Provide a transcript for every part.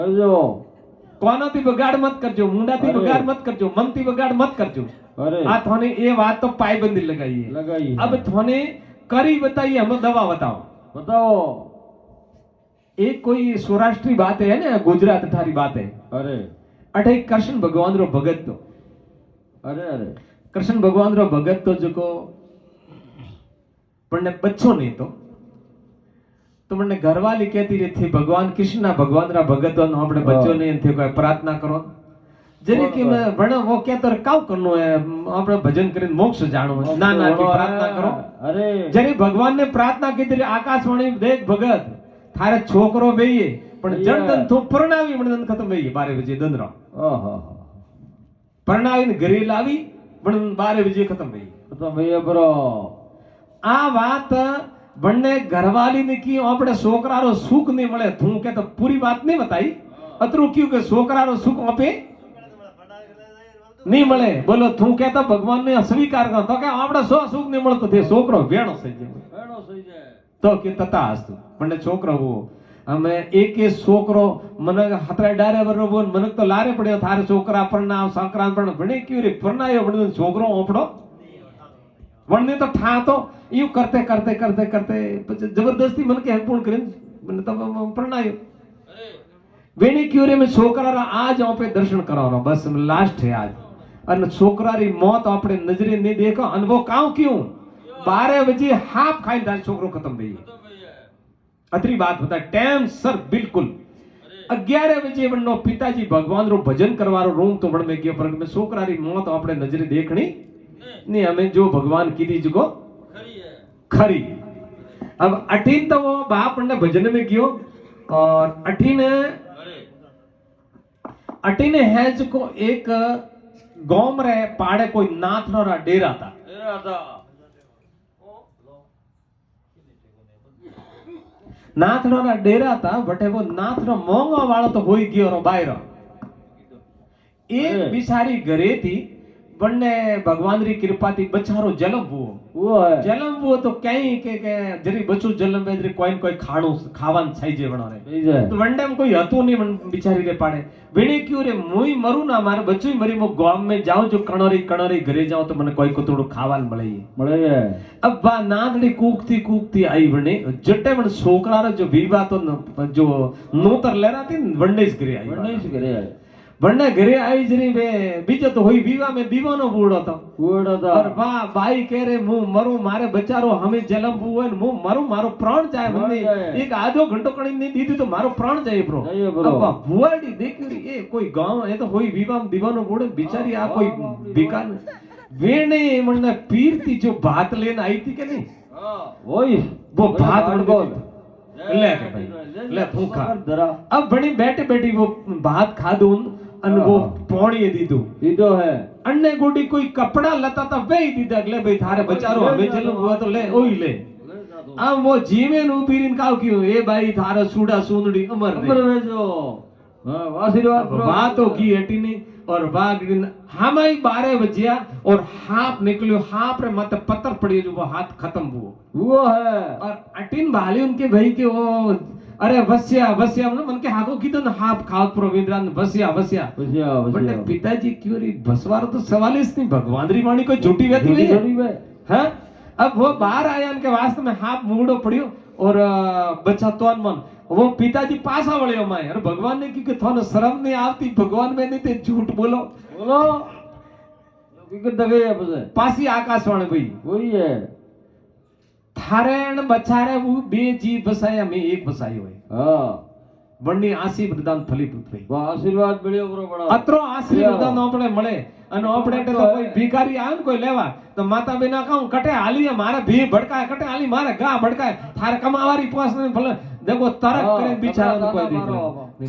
કરજો કોનાથી બગાડ મત કરજો, મુંડાથી બગાડ મત કરજો, મનથી બગાડ મત કરજો। અરે આ થોને એ વાત તો પાયબંदी लगाइए। लगाइए। अब થોને કરી बताइए, हमें दवा बताओ। बताओ। एक कोई सौराष्ट्री बात है ना, गुजरात थारी बात है। अरे अठे कृष्ण भगवान रो भगत तो, अरे अरे कृष्ण भगवान रो भगत तो जो पण बच्चो नहीं तो મને ઘરવાળી કહેતી રહી थी भगवान कृष्ण ना भगवान रा भगत हो આપણે બચ્ચો નહીં थे कोई प्रार्थना करो जरी कि मैं बण वो क्या तर काव करनो है આપણે भजन કરીને मोक्ष जानो है ना ना की प्रार्थना करो। अरे जरी भगवान ने प्रार्थना की थी आकाशवाणी देख भगत थारे छोकरो बेये पण जणदन तो परणावी म्हणन खत्म बेये 12 बजे दंदरा ओहो परणावी ने घरे लावी पण 12 बजे खत्म बेये ब्रो। आ बात बनने घरवाली ने की આપણે છોકરારો સુખ નહીં મળે તું કે તો પૂરી વાત નહીં બતાઈ અતરું ક્યું કે છોકરારો સુખ આપે નહીં મળે બોલો તું કે તો ભગવાન ને સ્વીકાર કરો તો કે આપણે સુખ નહીં મળતો તે છોકરો વેણો થઈ જાય તો કે તતા હસ્તુ મને છોકરો હો અમે એક છોકરો મને હતરા ડારે બરોબર મને તો લારે પડ્યો થારે છોકરા પરણાવ સંક્રાંત પણ ભણે ક્યું રે પરણાયો ભણે છોકરો ઓપડો વણને તો ઠાતો यूं करते करते करते करते जबरदस्ती मन के पूर्ण करें मैंने तब प्रणायो वेणी क्यों रे मैं छोकरा आज आप दर्शन करावनो बस लास्ट है आज अन छोकरा री मौत आपने नजरे नहीं देखो अनुभव काव क्यों 12 बजे हाफ खाई दाल छोकरो खत्म भई अतरी बात बता टाइम सर बिल्कुल 11 बजे बननो पिताजी भगवान रो भजन करवारो रूम तो बण में गयो पर में छोकरा री मौत आपने नजरे देखनी नहीं हमें जो भगवान कीधी जको खरी। अब अठीन तो वो बाप ने भजन में गयो और अठीन है जो एक गांव में रहे पाड़े कोई नाथ नो डेरा था नाथ नो डेरा था बटे वो नाथ नो मोंगा वालो तो होई गयो रो बाहर एक बिचारी घरे थी बनने भगवान री कृपा थी बचारो जन्म हुओ जन्म हुओ तो कहीं के जरी बच्चो जन्म में जरी कोई कोई खाणो खावान छई जे बनो रे तो वनडे में कोई हतो नहीं बिचारी रे पाड़े वेणे क्यों रे मुई मरू ना मारे बच्चो मरी मो गांव में जाऊं जो कणरी घरे जाऊं तो मने कोई को थोड़ो खावान मळे अब बा नादड़ी कूकती आई वने जटे मन छोकरा रो जो विवाह तो जो नोतर लेरा थी वंडेज घरे आई वरना घरे आई जरी वे बीजो तो होई विवाह में दीवानो बूढ़ो था और भाई कह रहे मु मरू मारे बचारो हमें जन्म हुए मु मरू मारो प्राण जाए मने एक आधो घंटो कणी नहीं दीदी तो मारो प्राण जाए ब्रो अब बुआड़ी देखी ए कोई गांव है तो होई विवाह में दीवानो बूढ़े बेचारी आ कोई बिकान वेणे मने पीरती जो भात लेने आई थी के नहीं ओए वो भात उनको ले के भाई ले भूखा अब बड़ी बैठे बैठी वो भात खादून अन वो पौणी दीदो है अन्ने गोडी कोई कपड़ा लता था वे दीदा अगले भाई थारे बचारो हमें जन्म हुआ तो ले ओई ले अब वो जीवे नु पीरिन काव क्यों ए भाई थारा सूडा सूंदड़ी अमर रे जो आशीर्वाद बात हो की हटी नहीं और बाग हमाई 12 बजिया और हाथ निकलियो हाथ रे मत पत्थर पड़ी जो वो हाथ खत्म वो है और अटिन भाली उनके भाई के वो अरे वस्या मन के हाथों की तो हाथ खाओ प्रवींद्रान वस्या बट पिताजी क्यों री बसवार तो सवाल ही नहीं भगवान री वाणी कोई झूठी रहती है हां अब वो बाहर आया उनके वास्ते में हाथ मुगड़ो पड़ियो और बच्चा तोन मन वो पिताजी पासा वळ्यो माय अरे भगवान ने की थोनो शर्म नहीं आती भगवान में नहीं ते झूठ बोलो की दगे पासी आकाशवाणी भाई वही है थारेण बचारे वो बे जीव बसाया में एक बसायो है हां बन्नी आशीर्वाद फलीभूत भाई वाह आशीर्वाद मिल्यो बरो बड़ा अतरो आशीर्वाद आपणे मळे अने आपणे तो कोई भिखारी आवे ने कोई लेवा तो माता बिना कहूं कटे हाली मारे भी भड़काए कटे हाली मारे गा भड़काए थारे कमावारी पोस ने भले देखो तरक करे बिचारा कोई देख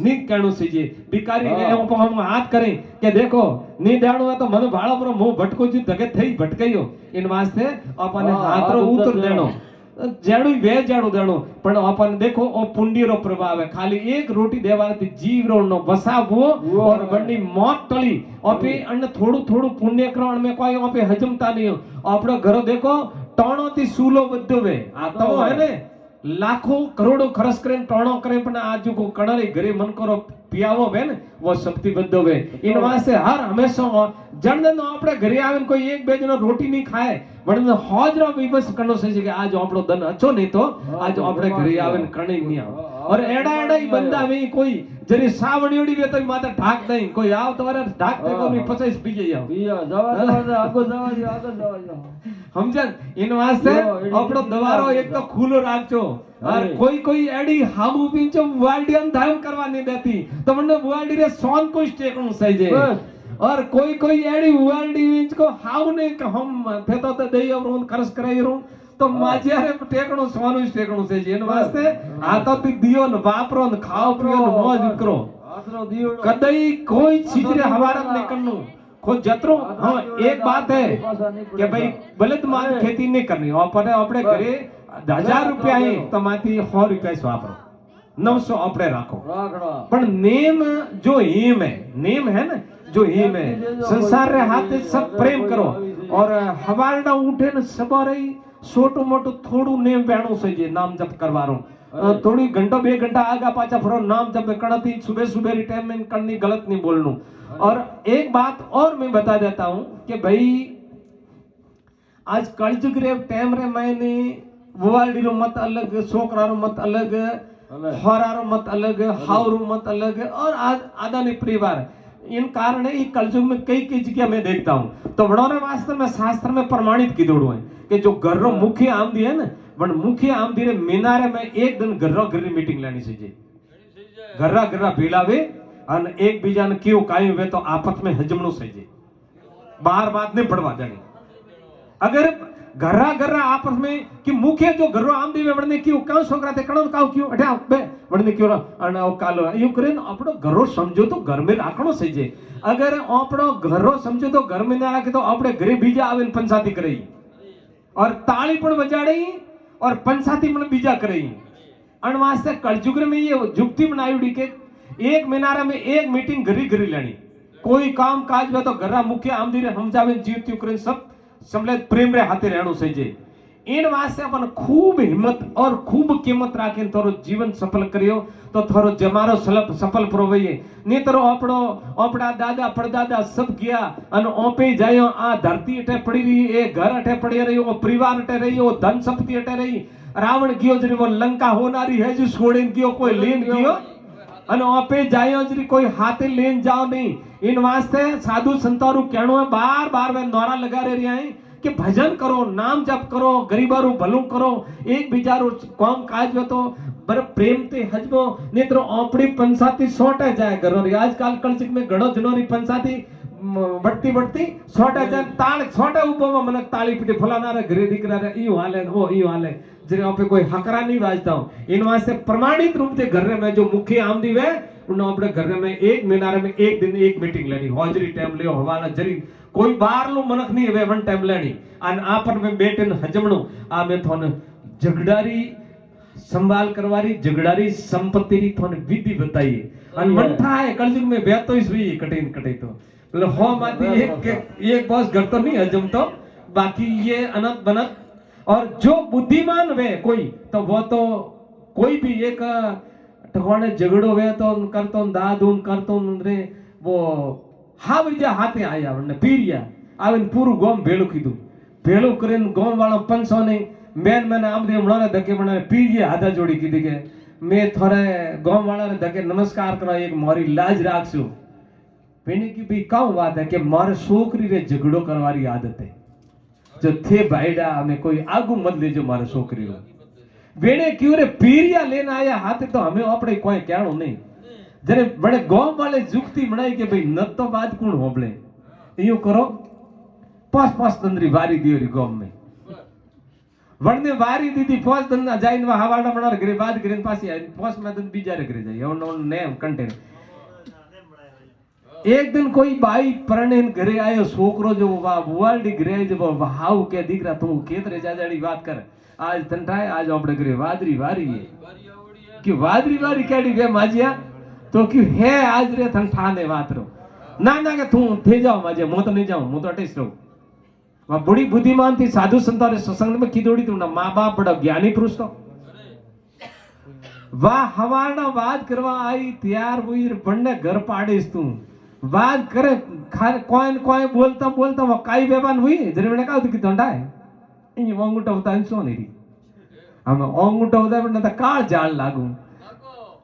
नी कहणो सीजे भिखारी ने हम हाथ करें के देखो नी देणो तो मन भाळो पर मु भटको जी धगे थई भटकायो इन वास्ते आपने हाथ रो उतर देणो जेड़ू वे जेड़ू देणो पण अपन देखो ओ पुंडी रो प्रभाव है खाली एक रोटी देवाती जीव रो नो बसावो और बंडी मौत टली ओपे अन्न थोड़ू थोड़ू पुण्य करण में कोई ओपे हजमता नहीं आपड़ो घरो देखो टोणो थी सूलो बद्यो वे आ तो है ने लाखों करोड़ों खर्च करे टोणो करे पण आज जो कणारे घरे मन करो पियावो वे ने वो शक्ति बद्धो वे इन वास्ते हर हमेशा जन આપણે ઘરે આવીને કોઈ એક બે જણો રોટી નહીં ખાય પણ હોજરો વિવસ કરનો છે કે આજ આપણો દન અચો નહીં તો આજ આપણે ઘરે આવીને કણી નહીં આવે और एड़ा एड़ा ही बंदा में कोई जरी सावणीड़ी वे तो माता ढाक नहीं कोई आव तवारे ढाक ते कोनी पचास पी जाओ જવા આગો જવા દો આગળ જવા દો સમજન इन वास्ते આપણો દવારો એક તો ખુલ્લો રાખજો और कोई एडी हामू पींचो वाल्डियन धाम करवा नहीं देती तो મને વાલ્ડી રે સોન કોઈ સ્ટેકણું સહી જે और कोई एडी वाल्डी विंच को हाउ ने કે हम फेतो तो दई और खर्च कराई रू तो माजियारे टेकणो सोનું ટેકણું છે જેન વાસ્તે આ તો દિયો ને વાપરો ને ખાઓ પીઓ ને મોજ કરો આસરો દીવડો કદઈ કોઈ ચીજરે હવારત નહીં કરનું કોઈ જતરો હા એક बात है કે ભાઈ ગલત માલ ખેતી નહીં કરની આપણે ઘરે 1000 રૂપિયા હે તો માથી 100 રૂપિયા વાપરો 900 આપણે રાખો રાખડા પણ नेम जो हेम है नेम है ना जो हेम है संसार रे हाथ सब प्रेम करो और हवालडा उठे ने सवारे छोटू मोटू थोड़ू नेम बेणो से जे नाम जप करवारो थोड़ी घंटा 2 घंटा आगा पाचा फरो नाम जप करती सुबह सुबह रिटायरमेंट करनी गलत नहीं बोलनू और एक बात और मैं बता देता हूं कि भाई आज कलजुग रे टाइम रे मैंने ववाल्डी रो मत अलग छोकरा रो मत अलग होरारो मत अलग हावरू मत अलग और आज आदानी परिवार इन कारण ये कलयुग में कई जगह मैं देखता हूँ तो बड़ोरे वास्तव में शास्त्र में प्रमाणित की दौड़ू है कि जो घरो मुख्य आमदी है ना वन मुख्य आमदी रे मीनारे में एक दिन घरो घरी मीटिंग लेनी चाहिए घरा भीलावे और एक बीजा ने क्यों कायम वे तो आपस में हजमणो चाहिए बाहर बात नहीं पड़वा देनी अगर घरा आपस में कि मुख्य जो घरो आमदी वे वडने क्यों काउ छोकरा ते कणो काउ क्यों अठा बे वडने क्यों अन कालो यो करे आपणो घरो समझो तो घर में राखणो सही अगर आपणो घरो समझो तो घर में ना राखे तो आपणे घरे बीजा आवीने पंचायती करई और ताली पण बजाड़ी और पंचायती पण बीजा करई अन वास्ते कलयुग में ये जुक्ति बनाईडी के एक मिनारे में एक मीटिंग घरी लेनी कोई काम काज में तो घरा मुख्य आमदी रे समझावे जीवती करे सब सम्मिलित प्रेम रे हाथे रहणो सही इन वास्ते अपन खूब हिम्मत और खूब कीमत राखी थारो जीवन सफल करियो तो थारो जमारो सफल प्रोवये नहीं तो अपना दादा परदादा सब गया अन ओपे जायो आ धरती अटे पड़ी रही ए घर अटे पड़ी रही ओ परिवार अटे रही ओ धन संपत्ति अटे रही रावण गयो जरी वो लंका होनारी है जो छोड़ेन गयो कोई लेन गयो अन ओपे जायो जरी कोई हाथे लेन जाओ नहीं इन वास्ते साधु संतारू कहणो है बार वे नौरा लगा रहे हैं कि भजन करो नाम जप करो गरीबारू भलू करो एक बीजारू काम काज में तो बर प्रेम ते हजबो नहीं तो अपनी पंचायती सोटे जाए घरों री आजकल कलचिक में घणो जनोरी पंचायती बढ़ती सोटे जाए ताल सोटे उबो में मनक ताली पीटी फलाना रे घरे दीकरा रे ई हाले ओ ई हाले जरे आपे कोई हकरा नहीं वाजता हूं इन वास्ते प्रमाणित रूप से घर में जो मुख्य आमदी वे उन अपने घर में एक मीनारे में एक दिन एक मीटिंग लेनी हाजरी टाइम लियो हवाला जरी कोई बाहर लो मनक नहीं वे वन टाइम लेनी अन आपन में बेटन हजमणो आ में थोन झगड़ारी संभाल करवारी झगड़ारी संपत्ति री थोन विधि बताई अन मन थाए कलयुग में बेतो ही सुई कटे तो मतलब हो माती एक बॉस घर तो नहीं हजम तो बाकी ये अनंत बनत और जो बुद्धिमान वे कोई तो वो तो कोई भी एक ठगवाने झगड़ो वे तो करतो दादून करतो रे वो हाविजा हाथे आया वने पीरिया आवन पूरू गोम भेळो कीधु भेळो करीन गोम वाळो पंचो ने मेन मैंने आमदे हमणारे धके बने पीरिया हाथा जोड़ी कीधी के मैं थोड़े गोम वाला ने धके नमस्कार करा एक मोरी लाज राखसु पेने की भी काउ बात है कि मारे छोकरी रे झगड़ो करवारी आदत है जो थे भाईडा हमें कोई आगू मत लेजो मारे छोकरी रो वेणे क्यों रे पीरिया लेना आया हाथे तो हमें अपने कोई कहणो नहीं जरे बड़े गांव वाले जुक्ति बनाई के भाई न तो बात कौन होबले यूं करो पास तंद्री वारी दियोरी गांव में वणने वारी दीदी पास तंदा जाइन वा हवाड़ा बना रे बात करेन पासी आई पास में तन बीजा रे करे जाय ओन नेम कंटेन एक दिन कोई बाई परणेन घरे आयो छोकरो जो वा बुवालडी घरे जो हाउ के दीकरा तू केतरे जाजाड़ी बात कर आज तंटाए आज अपने घरे वादरी वारी है कि वादरी वारी केडी वे माजिया तो क्यों है आज रे थन ठाने वातरो ना के तू थे जाओ माजे मु तो नहीं जाऊं मु तो अटेस रहूं वा बड़ी बुद्धिमान थी साधु संतों रे सत्संग में कीदोड़ी तू ना मां बाप बड़ा ज्ञानी पुरुष तो વાહ હવાના વાત કરવા આવી ત્યાર હુઈ બંને ઘર પાડીશ તું વાત કરે કોઈ બોલતા બોલતા કાઈ બેબાન હુઈ જરે મને કાવ કે દંડાય અહીં ઓંગુટા ઉતા સો નહીં અમે ઓંગુટા ઉતા પણ નતા કાળ જાળ લાગુ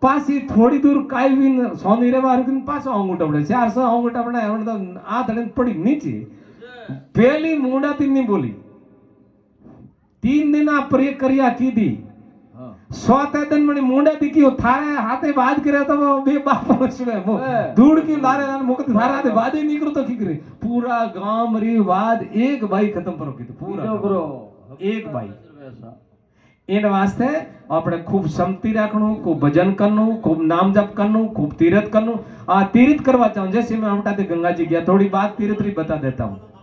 પાછી થોડી દૂર કાઈ વિન સોની રે બાર કે પાછો ઓંગુટા પડે 400 ઓંગુટા પડે હવે તો આ ધડે પડી નીચે પેલી મુંડાતી નહીં બોલી 3 दिन આ પ્રે કર્યા કીધી સોતે दिन મને મુંડા દીકીઓ થારે હાથે બાદ કર્યા તો બે બાપો છે ધૂળ કી લારે લારે મુકત થારે હાથે બાદે નીકળો તો ખીકરી પૂરા ગામ રી વાદ એક બાઈ ખતમ કરો કીધું પૂરા બરો એક બાઈ એના વાસ્તે આપણે ખૂબ સમતી રાખணும் ખૂબ ભજન કરનું ખૂબ નામ જપ કરનું ખૂબ तीर्थ करनु तीर्थ करवा चाहूँ जैसे मैं हमटाते गंगा जी गया थोड़ी बात तीर्थ री बता देता हूँ